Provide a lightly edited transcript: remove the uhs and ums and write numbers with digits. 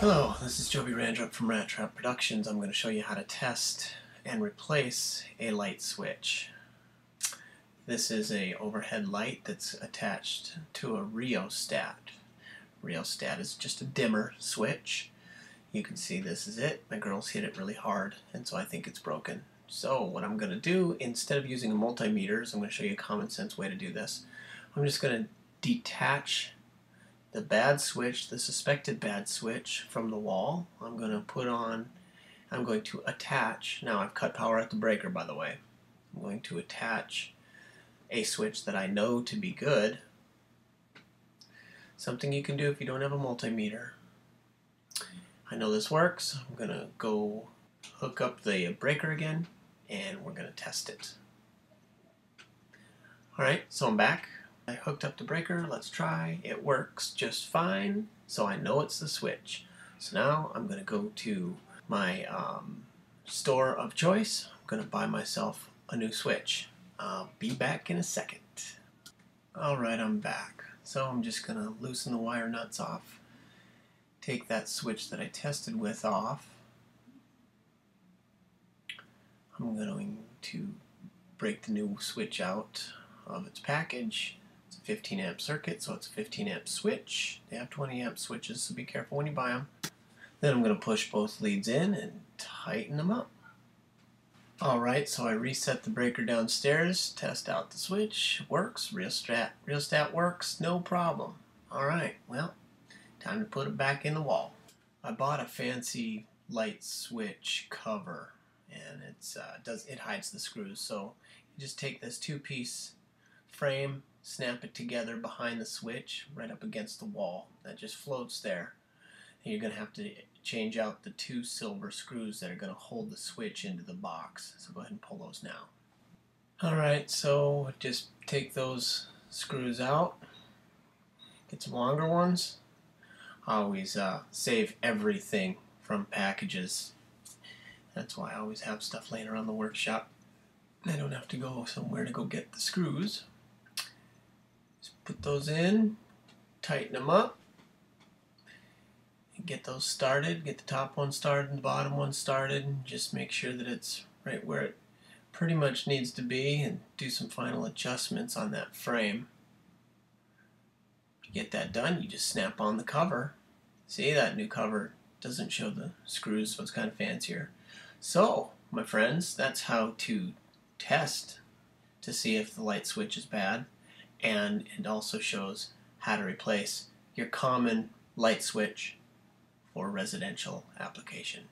Hello, this is Rattrap from Rattrap Productions. I'm going to show you how to test and replace a light switch. This is a overhead light that's attached to a rheostat. Rheostat is just a dimmer switch. You can see this is it. My girl's hit it really hard, and so I think it's broken. So what I'm going to do, instead of using a multimeter, is I'm going to show you a common sense way to do this. I'm just going to detach the bad switch, the suspected bad switch, from the wall. I'm going to attach, now I've cut power at the breaker by the way, I'm going to attach a switch that I know to be good. Something you can do if you don't have a multimeter. I know this works. I'm going to go hook up the breaker again and we're going to test it. Alright, so I'm back. I hooked up the breaker, let's try. It works just fine, so I know it's the switch. So now I'm going to go to my store of choice. I'm going to buy myself a new switch. I'll be back in a second. Alright, I'm back. So I'm just going to loosen the wire nuts off. Take that switch that I tested with off. I'm going to break the new switch out of its package. 15 amp circuit, so it's a 15 amp switch. They have 20 amp switches, so be careful when you buy them. Then I'm going to push both leads in and tighten them up. Alright, so I reset the breaker downstairs, test out the switch, works, rheostat works, no problem. Alright, well, time to put it back in the wall. I bought a fancy light switch cover, and it hides the screws, so you just take this two-piece frame, snap it together behind the switch right up against the wall. That just floats there. And you're going to have to change out the two silver screws that are going to hold the switch into the box. So go ahead and pull those now. Alright, so just take those screws out. Get some longer ones. I always save everything from packages. That's why I always have stuff laying around the workshop. I don't have to go somewhere to go get the screws. Put those in, tighten them up, and get those started. Get the top one started and the bottom one started, and just make sure that it's right where it pretty much needs to be, and do some final adjustments on that frame. To get that done, you just snap on the cover. See, that new cover doesn't show the screws, so it's kind of fancier. So, my friends, that's how to test to see if the light switch is bad. And it also shows how to replace your common light switch for residential application.